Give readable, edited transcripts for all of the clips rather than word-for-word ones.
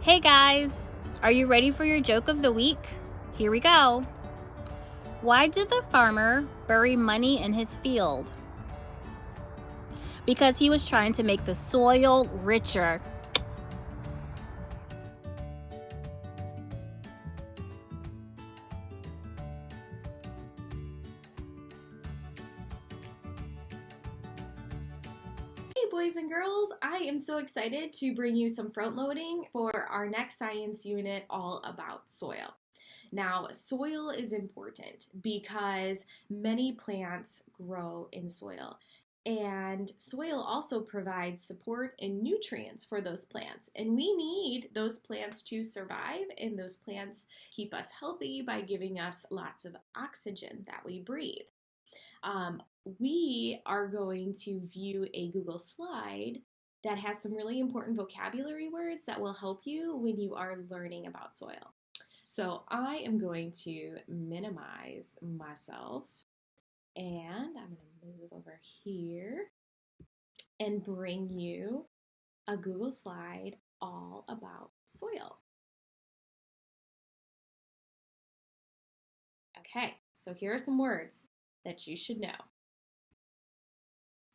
Hey guys, are you ready for your joke of the week? Here we go. Why did the farmer bury money in his field? Because he was trying to make the soil richer. Hey boys and girls, I am so excited to bring you some front loading for our next science unit all about soil. Now, soil is important because many plants grow in soil. And soil also provides support and nutrients for those plants. And we need those plants to survive, and those plants keep us healthy by giving us lots of oxygen that we breathe. Um, we are going to view a Google slide that has some really important vocabulary words that will help you when you are learning about soil. So I am going to minimize myself, and I'm going to move over here and bring you a Google slide all about soil. Okay, so here are some words that you should know.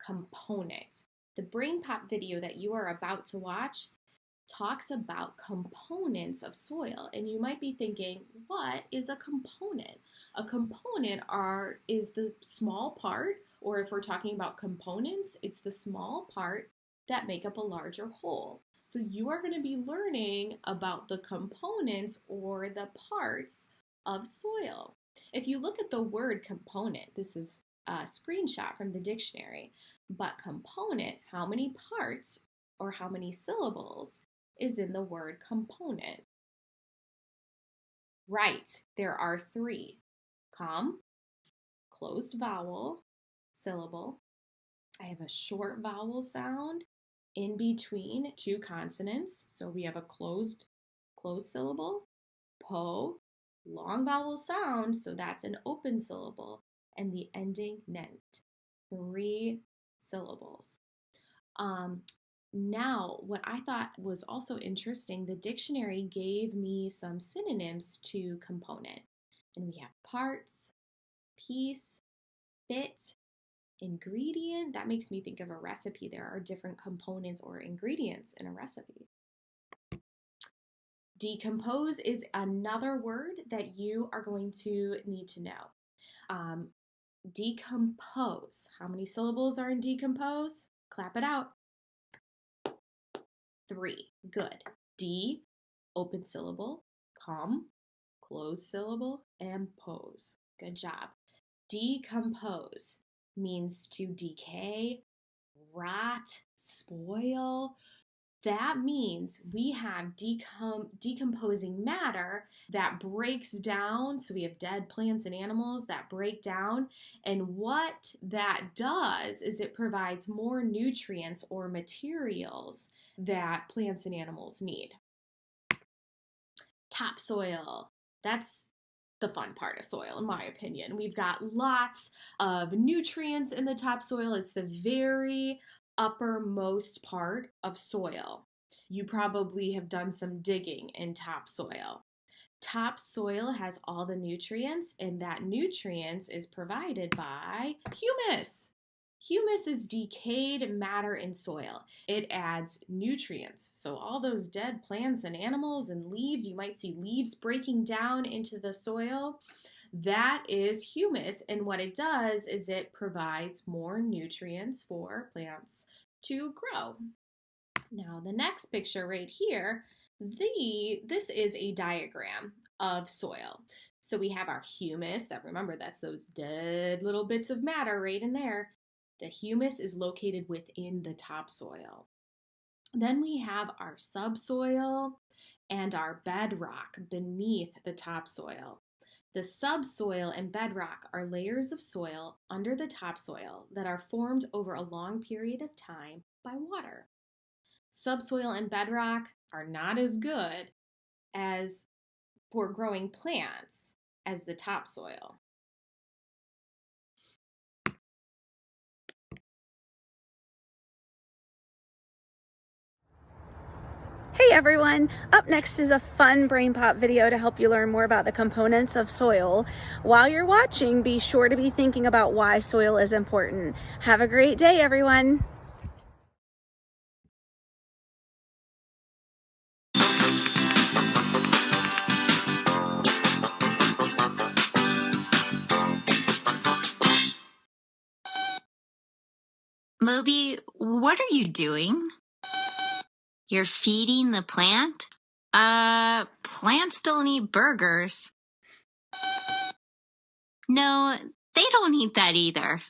Component. The Brain Pop video that you are about to watch talks about components of soil, and you might be thinking, what is a component? A component is the small part, or if we're talking about components, it's the small part that make up a larger whole. So you are going to be learning about the components or the parts of soil. If you look at the word component, this is a screenshot from the dictionary, but component, how many parts or how many syllables is in the word component? Right, there are three. Closed vowel, syllable. I have a short vowel sound in between two consonants. So we have a closed syllable. Po, long vowel sound, so that's an open syllable. And the ending ment, 3 syllables. Now, what I thought was also interesting, the dictionary gave me some synonyms to component. And we have parts, piece, bit, ingredient. That makes me think of a recipe. There are different components or ingredients in a recipe. Decompose is another word that you are going to need to know. Decompose. How many syllables are in decompose? Clap it out. 3. Good. D, open syllable, closed syllable, and pose. Good job. Decompose means to decay, rot, spoil. That means we have decomposing matter that breaks down. So we have dead plants and animals that break down. And what that does is it provides more nutrients or materials that plants and animals need. Topsoil. That's the fun part of soil, in my opinion. We've got lots of nutrients in the topsoil. It's the very uppermost part of soil. You probably have done some digging in topsoil. Topsoil has all the nutrients, and that nutrients is provided by humus. Humus is decayed matter in soil. It adds nutrients. So all those dead plants and animals and leaves, you might see leaves breaking down into the soil. That is humus, and what it does is it provides more nutrients for plants to grow. Now, the next picture right here, this is a diagram of soil. So we have our humus, that's those dead little bits of matter right in there. The humus is located within the topsoil. Then we have our subsoil and our bedrock beneath the topsoil. The subsoil and bedrock are layers of soil under the topsoil that are formed over a long period of time by water. Subsoil and bedrock are not as good as for growing plants as the topsoil. Hey everyone! Up next is a fun Brain Pop video to help you learn more about the components of soil. While you're watching, be sure to be thinking about why soil is important. Have a great day, everyone! Moby, what are you doing? You're feeding the plant? Plants don't eat burgers. No, they don't eat that either.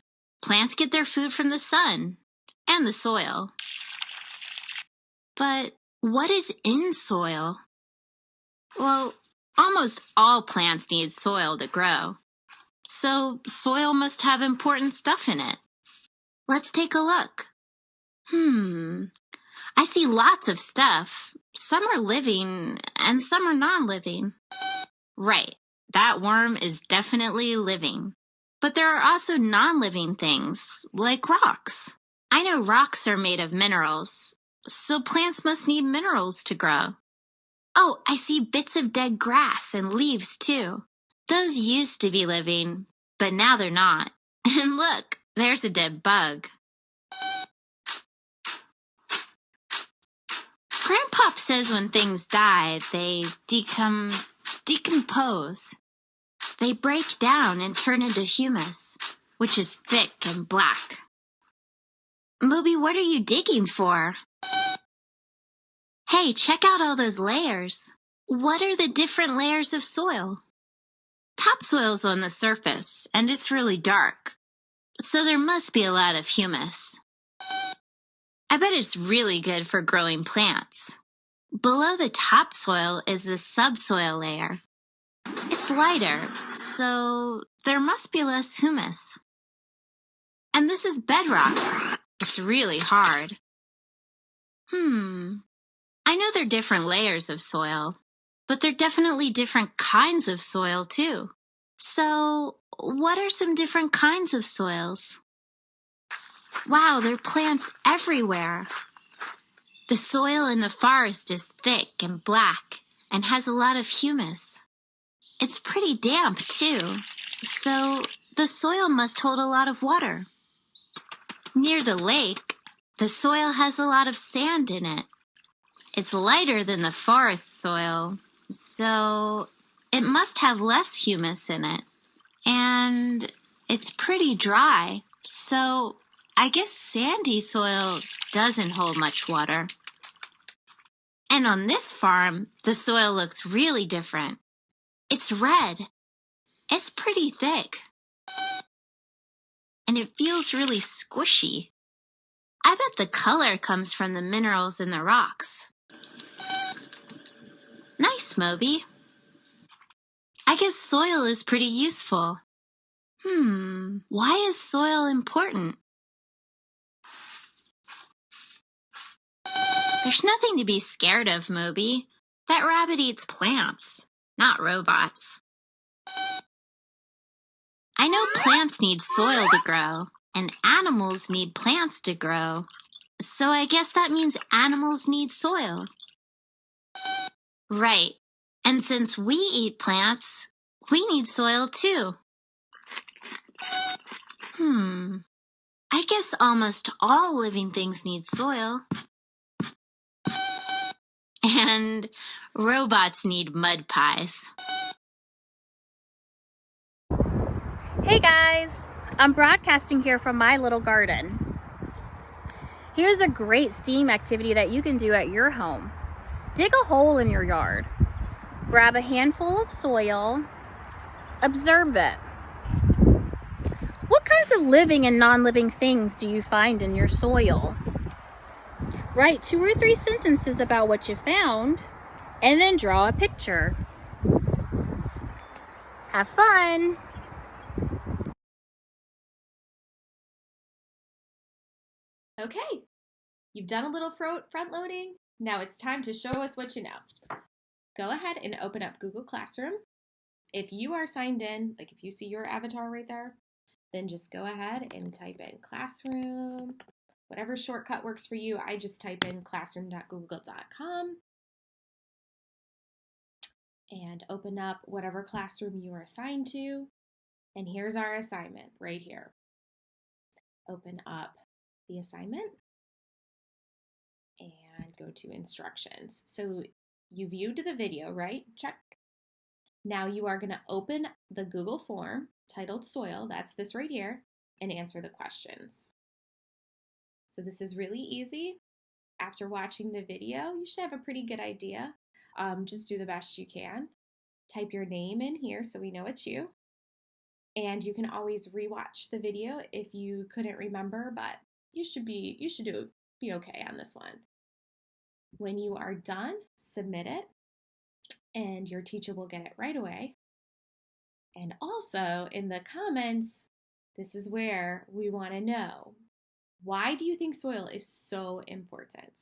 Plants get their food from the sun and the soil. But what is in soil? Well, almost all plants need soil to grow. So soil must have important stuff in it. Let's take a look. I see lots of stuff. Some are living and some are non-living. Right, that worm is definitely living. But there are also non-living things, like rocks. I know rocks are made of minerals, so plants must need minerals to grow. Oh, I see bits of dead grass and leaves too. Those used to be living, but now they're not. And look, there's a dead bug. Grandpop says when things die, they decompose. They break down and turn into humus, which is thick and black. Moby, what are you digging for? Hey, check out all those layers. What are the different layers of soil? Topsoil's on the surface, and it's really dark, so there must be a lot of humus. I bet it's really good for growing plants. Below the topsoil is the subsoil layer. It's lighter, so there must be less humus. And this is bedrock. It's really hard. I know there are different layers of soil, but there are definitely different kinds of soil too. So, what are some different kinds of soils? Wow, there are plants everywhere. The soil in the forest is thick and black and has a lot of humus. It's pretty damp too, so the soil must hold a lot of water. Near the lake, the soil has a lot of sand in it. It's lighter than the forest soil, so it must have less humus in it. And it's pretty dry, so I guess sandy soil doesn't hold much water. And on this farm, the soil looks really different. It's red. It's pretty thick. And it feels really squishy. I bet the color comes from the minerals in the rocks. Nice, Moby. I guess soil is pretty useful. Why is soil important? There's nothing to be scared of, Moby. That rabbit eats plants, not robots. I know plants need soil to grow, and animals need plants to grow. So I guess that means animals need soil. Right. And since we eat plants, we need soil too. I guess almost all living things need soil. And robots need mud pies. Hey guys, I'm broadcasting here from my little garden. Here's a great STEAM activity that you can do at your home. Dig a hole in your yard. Grab a handful of soil. Observe it. What kinds of living and non-living things do you find in your soil? Write 2 or 3 sentences about what you found, and then draw a picture. Have fun! Okay, you've done a little front loading. Now it's time to show us what you know. Go ahead and open up Google Classroom. If you are signed in, like if you see your avatar right there, then just go ahead and type in Classroom. Whatever shortcut works for you, I just type in classroom.google.com. and open up whatever classroom you are assigned to. And here's our assignment right here. Open up the assignment and go to instructions. So you viewed the video, right? Check. Now you are going to open the Google form titled Soil, that's this right here, and answer the questions. So this is really easy. After watching the video, you should have a pretty good idea. Just do the best you can. Type your name in here so we know it's you. And you can always rewatch the video if you couldn't remember, but you should be okay on this one. When you are done, submit it, and your teacher will get it right away. And also in the comments, this is where we want to know, why do you think soil is so important?